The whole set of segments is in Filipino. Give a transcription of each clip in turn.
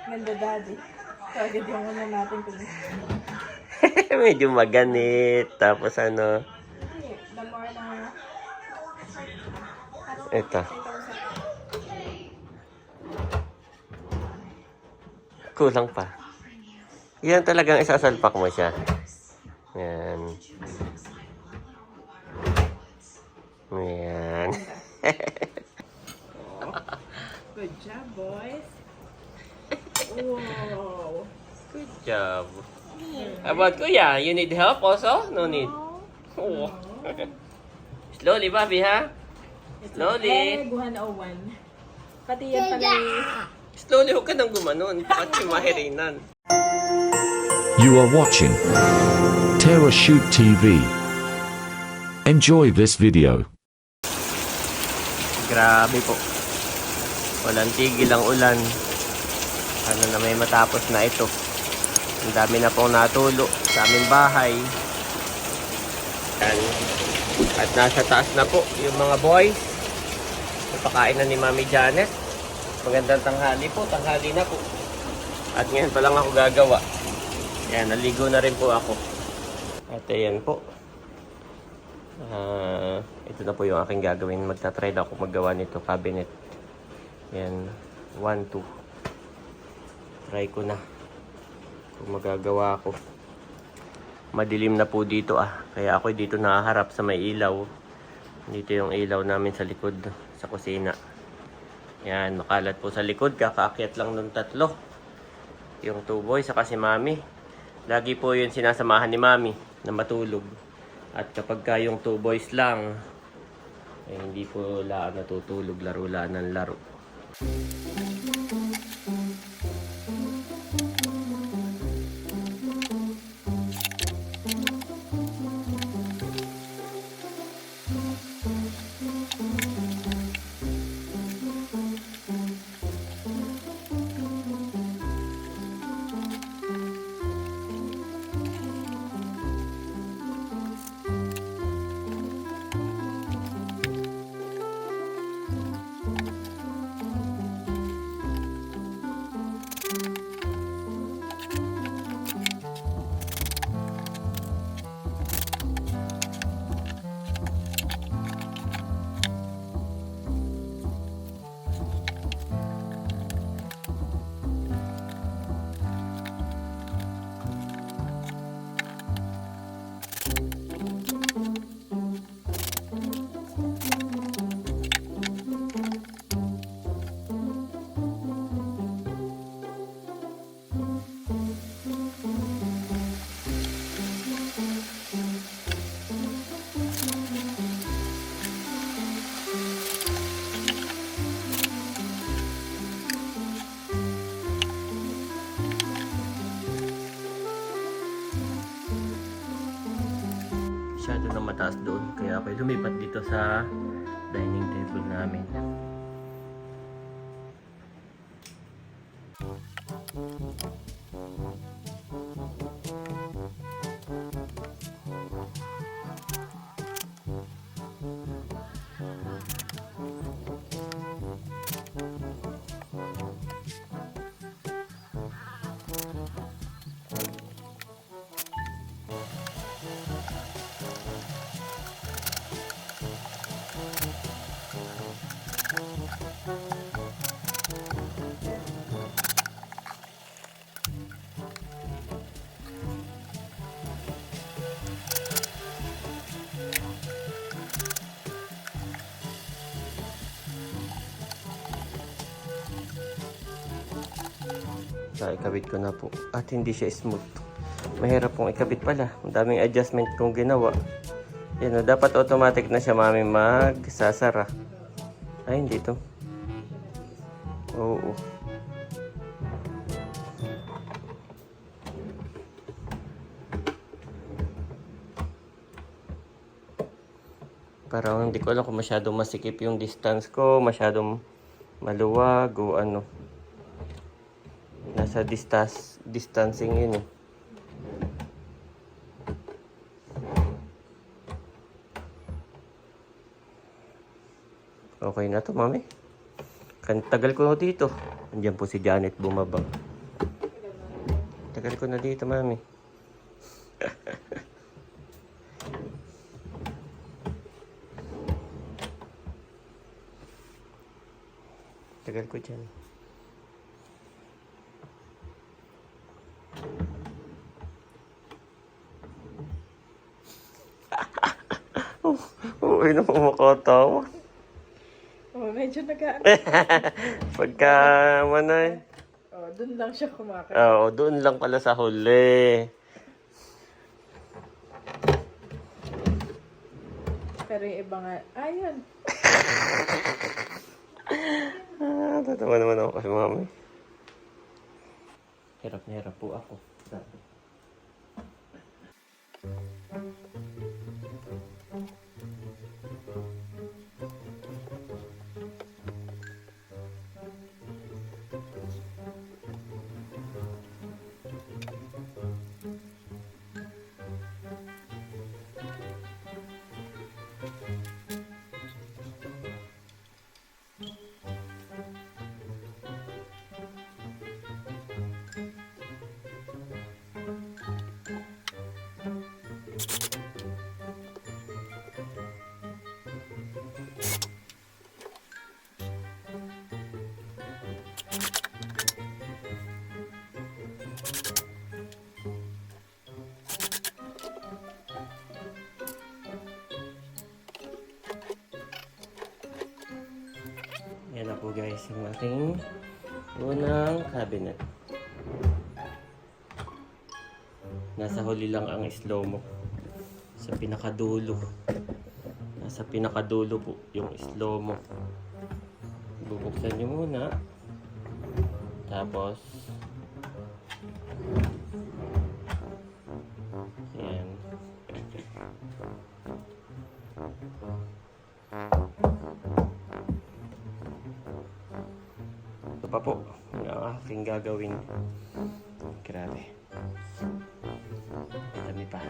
Ganda daddy. Kagad yung ano natin kung Medyo maganit. Tapos ano, the more na ito. Kulang pa. Yan talagang isasalpak mo siya. Yan. Yan. Good job, boys. Wow. Good job. How about Kuya? You need help also? No need. Oh. Slowly, Bobby, ha? Slowly. 101. Pati yan pala Slowly, huwag ka nang gumanon. Pati mahirinan. You are watching Terra Shoot TV. Enjoy this video. Grabe po. Walang tigil ang ulan. Sana na may matapos na ito. Ang dami na pong natulo sa aming bahay. Yan. At nasa taas na po yung mga boys. Napakain na ni Mami Janet. Magandang tanghali po. Tanghali na po. At ngayon pa lang ako gagawa. Yan, naligo na rin po ako. At ayan po. Ito na po yung aking gagawin. Magta-try na ako maggawa nito. Cabinet. Yan. 1, 2. Try ko na. Kung magagawa ko. Madilim na po dito Kaya ako dito nakaharap sa may ilaw. Dito yung ilaw namin sa likod. Sa kusina. Yan. Makalat po sa likod. Kakaakyat lang ng 3. Yung 2 boys saka si Mami. Lagi po yun sinasamahan ni Mami na matulog. At kapag yung 2 boys lang, hindi po laan natutulog, laro-laan ng laro. Masyado na mataas doon. Kaya ako lumipat dito sa dining table namin. Ikabit ko na po. At hindi siya smooth. Mahirap pong ikabit pala. Ang daming adjustment kong ginawa. Yan dapat automatic na siya Mami magsasara. Ay, hindi to. Oo. Parang hindi ko alam kung masyadong masikip yung distance ko. Masyadong maluwag o ano. Nasa distancing yun Okay na to, Mami. Tagal ko dito. Andiyan po si Janet bumaba. Tagal ko na dito, mami. Tagal ko dyan. Oo, na pumakatawa. Oh, medyo Pagka, ano eh. Oh, dun lang siya kumakain. Oo, doon lang pala sa huli. Pero yung iba nga, ayun. Tatawa naman ako kay mami. Hirap na hirap po ako. Yan na po guys, yung ating unang cabinet. Nasa huli lang ang slow mo. Sa pinakadulo. Nasa pinakadulo po yung slow mo. Bubuksan nyo muna. Tapos, yan. Ito pa po ang aking gagawin. Grabe. Dami pa.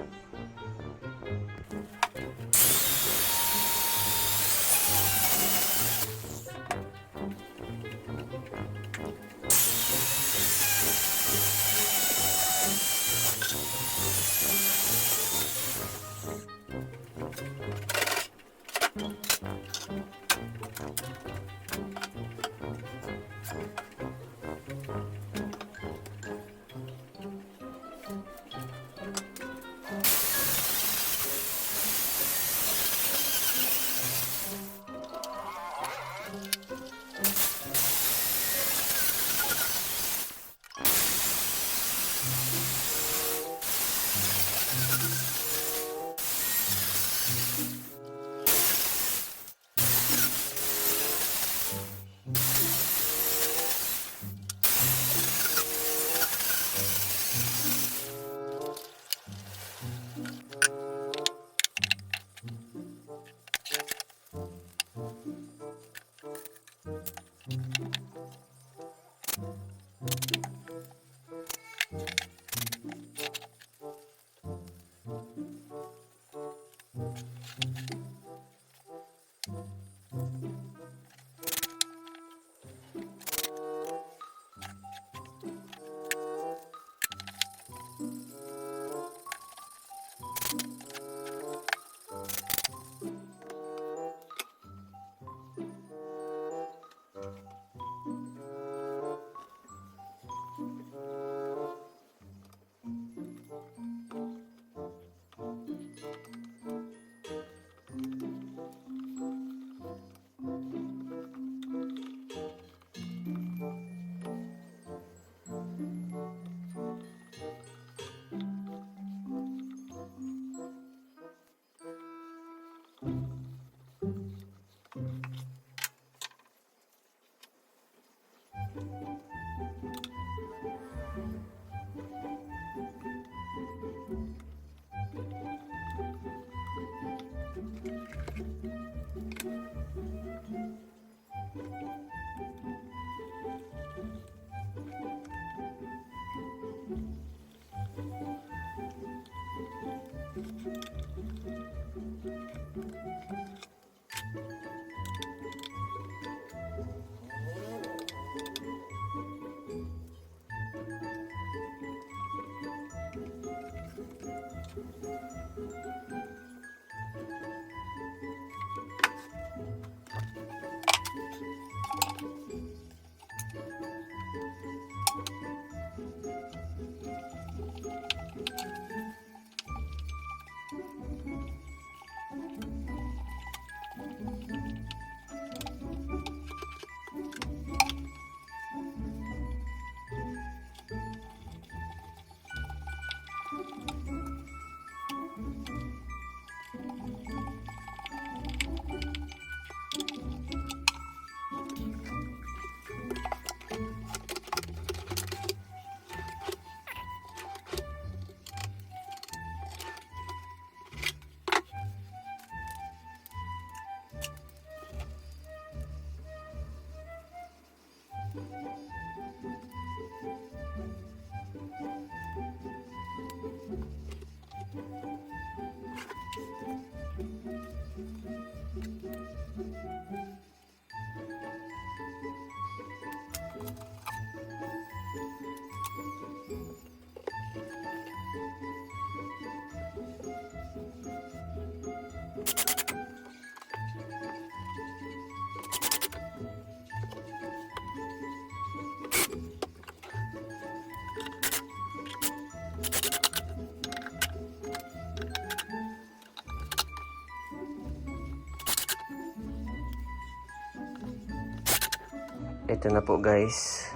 Ito na po guys.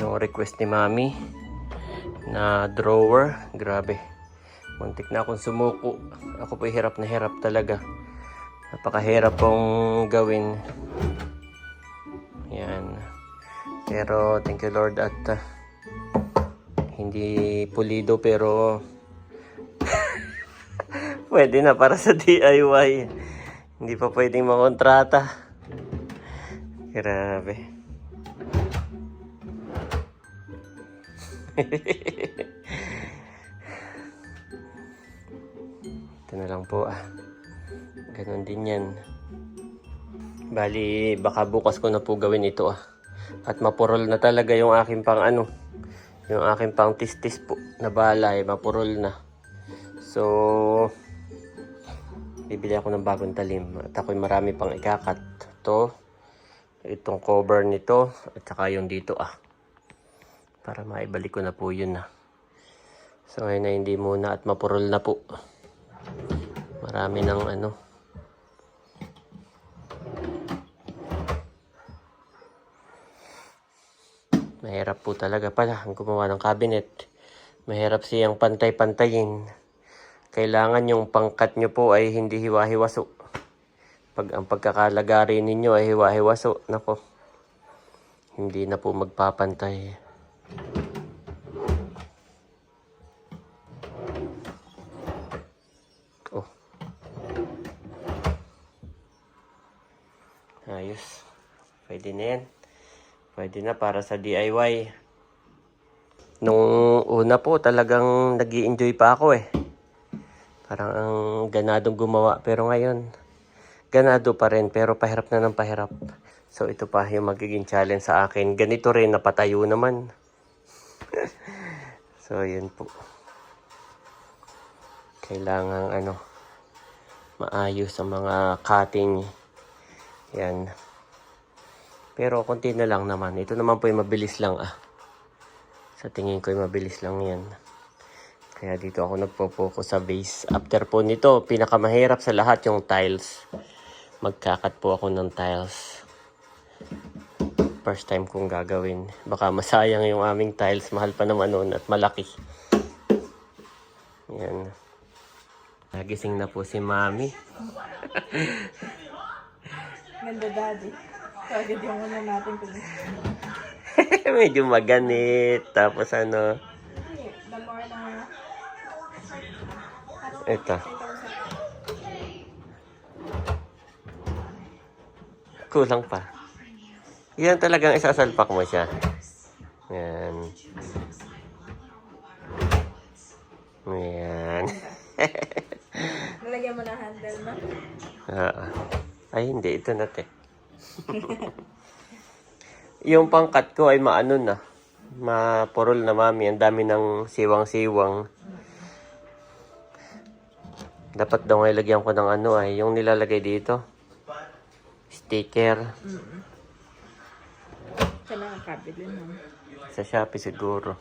Yung request ni Mami na drawer. Grabe. Muntik na akong sumuko. Ako po hirap na hirap talaga. Napakahirap pong gawin. Yan. Pero thank you Lord at hindi pulido pero pwede na para sa DIY. Hindi pa pwedeng makontrata. Grabe. Ito na lang po Ganon din yan. Bali, baka bukas ko na po gawin ito At mapurol na talaga yung aking pang yung aking pang tistis po na balay, mapurol na. So, bibili ako ng bagong talim. At ako'y marami pang ikakat. Itong cover nito, at saka yung dito para maibalik ko na po yun So, ngayon na hindi muna at mapurol na po. Marami ng mahirap po talaga pala ang gumawa ng cabinet. Mahirap siyang pantay-pantayin. Kailangan yung pangkat nyo po ay hindi hiwa-hiwaso. Pag ang pagkakalagari ninyo ay hiwa-hiwaso, nako, hindi na po magpapantay. Ayos. Pwede na yan. Pwede na para sa DIY. Nung una po, talagang nag-i-enjoy pa ako Parang ang ganadong gumawa. Pero ngayon, ganado pa rin. Pero pahirap na ng pahirap. So, ito pa yung magiging challenge sa akin. Ganito rin, napatayo naman. So, yun po. Kailangan, maayos ang mga cutting. Yan. Pero konti na lang naman. Ito naman po yung mabilis lang Sa tingin ko yung mabilis lang yan. Kaya dito ako nagpo-focus sa base. After po nito, pinakamahirap sa lahat yung tiles. Magkakat po ako ng tiles. First time kong gagawin. Baka masayang yung aming tiles. Mahal pa naman noon at malaki. Yan. Nagising na po si Mami. Ganda daddy. Kagad yung muna natin ito. Medyo maganit. Tapos The more na... Ito. Kulang pa. Yan talagang isasalpak mo siya. Yan. Yan. Nalagyan mo na handle na. Ay, hindi. Ito na, Yung pangkat ko ay mapurol na, Mami. Ang dami ng siwang-siwang. Dapat daw ngayon lagyan ko ng yung nilalagay dito. Sticker. Kailangan kabili mo. Sa Shopee siguro.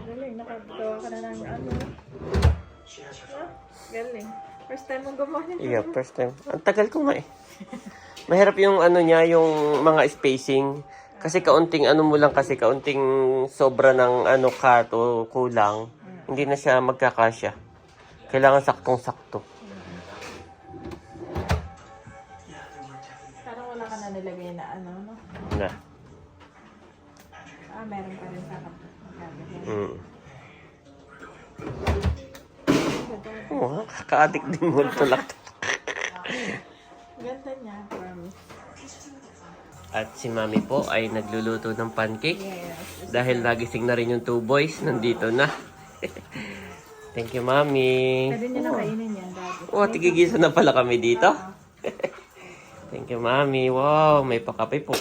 Galing, nakagawa ka na ng Galing. First time mong gumawa nito. Yeah, first time. Ang tagal ko nga Mahirap yung niya, yung mga spacing. Kasi kaunting mo lang kasi, kaunting sobra ng cut o kulang. Hindi na siya magkakasya. Kailangan saktong-sakto. Parang wala ka na nilagay na no? Na. Meron pa rin sa kabili. Kaka-addict din mo ito lang. Ganda niya, promise. At si Mami po ay nagluluto ng pancake. Yes. Dahil nagising na rin yung 2 boys. Nandito na. Thank you, Mami. Pwede niya na kainin yan, daddy. Tigigisa na pala kami dito. Thank you, Mami. Wow, may pakape po.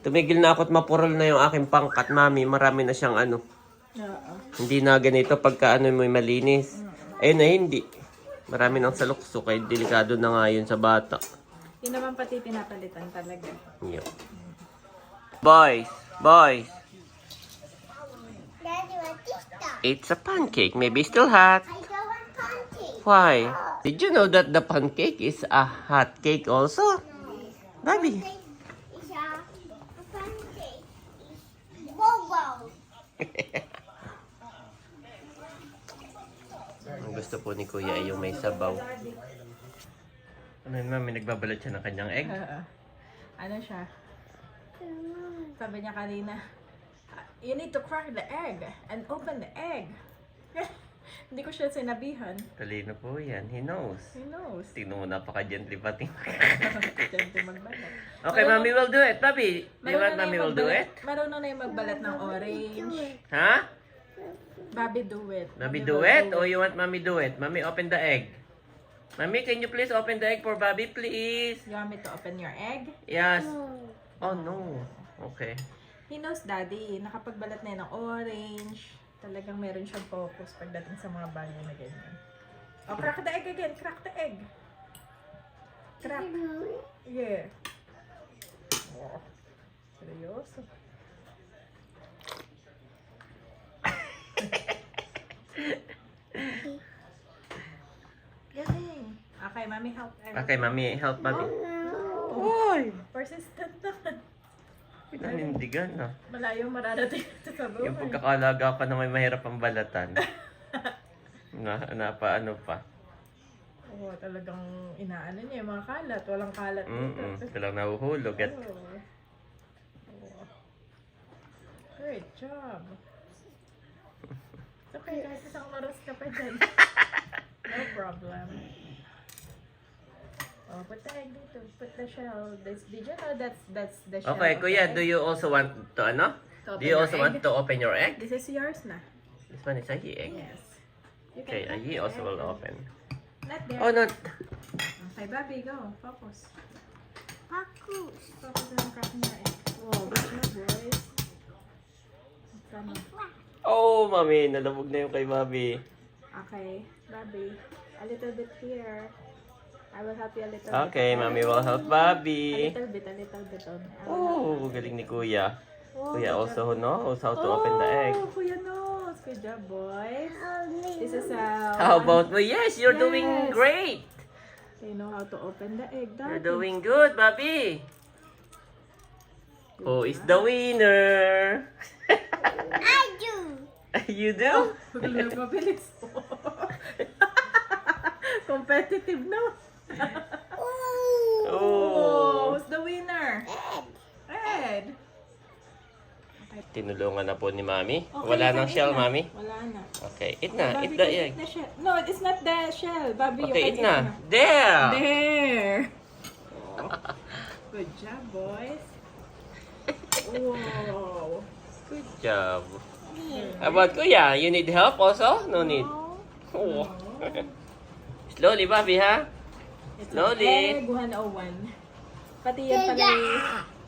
Tumigil na ako at mapurol na yung aking pangkat, Mami. Marami na siyang Hindi na ganito pagka may malinis. Ayun na hindi. Marami nang saluksok. Kaya delikado na nga yun sa bata. Yun naman pati pinapalitan talaga. Yeah. Boys. Daddy, what is that? It's a pancake. Maybe still hot. I don't want pancake. Why? Did you know that the pancake is a hot cake also? Bobby. Isa. Apante. Bobo. Ang gusto po ni Kuya ay yung may sabaw. Ano yun, Mami? Nagbabalot siya ng kanyang egg? Ano siya? Sabi niya kanina, you need to crack the egg and open the egg. Hindi ko siya sinabihan. Talino po yan. He knows. Who knows? Tignan mo, napaka-gently pati. Gently magbalat. Okay, Mami will do it. Bobby, do you want na Mami yung will do it? magbalat- Marunong na yung magbalat ng orange. Ha? Bobby, do it. Mami will do it? Or you want Mami do it? Mami, open the egg. Mami, can you please open the egg for Bobby, please? You want me to open your egg? Yes. Oh, no. Okay. He knows, Daddy. Nakapagbalat na yun ng orange. Talagang meron siyang focus pagdating sa mga bagay na ganyan. Oh, crack the egg again. Crack the egg. Crack. Yeah. Oh, seryoso. Galing. Okay, Mami, help. Okay, Mami, help Bobby. Uy! Persistent naman. Pinanindigan na. Malayo mararating ito sa buhay. Yung pagkakalaga pa na may mahirap ang balatan. Paano pa? Oo, talagang inaano niya yung mga kalat. Walang kalat dito. Ito lang nahuhulog at Oo. Great job. It's okay guys, isang oras ka pa dyan. No problem. Oh, put the egg dito. Put the shell. Did you know that's the shell? Okay, of Kuya, the do egg? you also want to ano? To Do you open also your want egg? to open your egg? This is yours na. This one is Ayi egg. Yes. You can Okay, crack Ayi the also egg. will open. Not there. Oh, not. Okay, Bobby, go. Focus. Pakus. Focus on cracking your egg. Wow, good job, boys. Tama. Oh, Mami, nalabog na yung kay Bobby. Okay, Bobby. A little bit here. I will help you a little Okay, bit. Mami will help A Bobby. little bit on. Oh, galing ni Kuya. Oh, Kuya good also job. knows how to open the egg. Oh, Kuya knows. Good job, boys. This is How about me? Yes, you're doing Yes. great. You know how to open the egg, You're Daddy. doing good, Bobby. Who is the winner? I do. You do? Huwag mabilis. Competitive, no? Ooh. Oh. Who's the winner? Ed. Tinulungan na po ni Mami. Okay, Wala you can nang eat shell, na. Mami. Wala na. Okay, eat na. Bobby, Eat the can egg. eat the shell. No, it's not the shell. Bobby, you Okay, can eat eat na. There! There. Good job, boys. Wow. Good job. How about Kuya? You need help also? No need. Oh. Slowly, Bobby, ha? It's Slowly. Egg 101. Pati yan pala.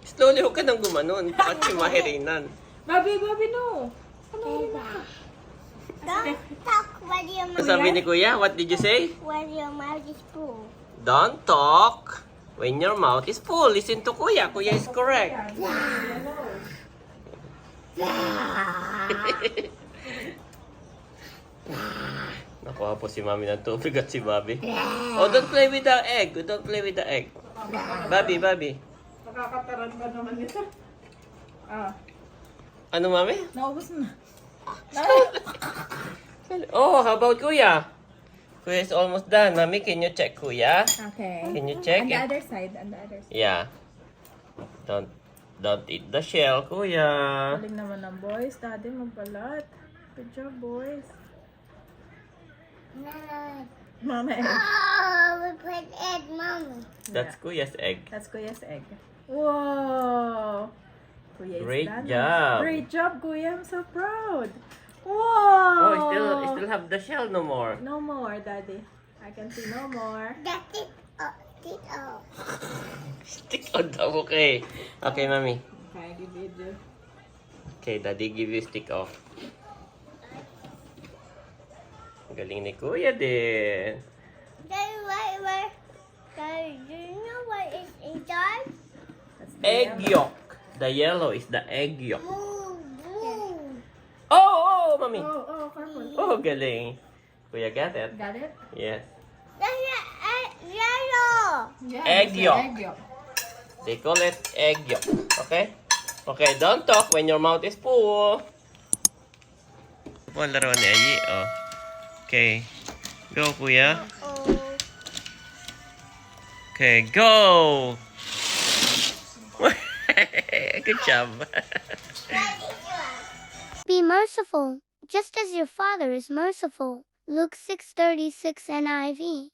Slowly, huwag ka nang gumanon. Bakit si mahirinan? Bobby, no. Ano na? Don't talk when your Ano sabi ni Kuya? What did you say? mouth is full. Don't talk when your mouth is full. Listen to Kuya. Kuya is correct. Nakuha po si Mami ng tubig at si Bobby. Oh, don't play with the egg. Don't play with the egg. Bobby. Makakataran ba naman ito? Ah, Ano, Mami? naubos na. Oh, how about Kuya? Kuya is almost done. Mami, can you check Kuya? Okay. Can you check On the it? other side, on the other side. Yeah. Don't eat the shell, Kuya. Galing naman ng boys. Daddy, magbalat. Good job, boys. Mama egg. Oh, we put egg, Mommy. That's Kuya's egg. That's Kuya's egg. Whoa! Kuya is Great done. job. Great job, Kuya. I'm so proud. Whoa! Oh, still have the shell no more. No more, Daddy. I can see no more. That's it. It off. Stick on the okay. Okay, Mami. Okay, give it the... Okay, Daddy give you stick off. Galing ni Kuya din. Daddy, Daddy, do you know what is inside? That's the Egg yellow. yolk. The yellow is the egg yolk. Blue. Oh, Mami. Oh, careful. Oh, galing. Kuya got it. Got it? Yes. That's the yellow. Yeah, Egg it's the yolk. Egg yolk. They call it egg yolk. Okay? Okay, don't talk when your mouth is full. Ito po ang laro ni Ayi, oh. Okay. Go, kuya. Oh. Okay, go! Good job. Be merciful, just as your Father is merciful. Luke 6:36 NIV.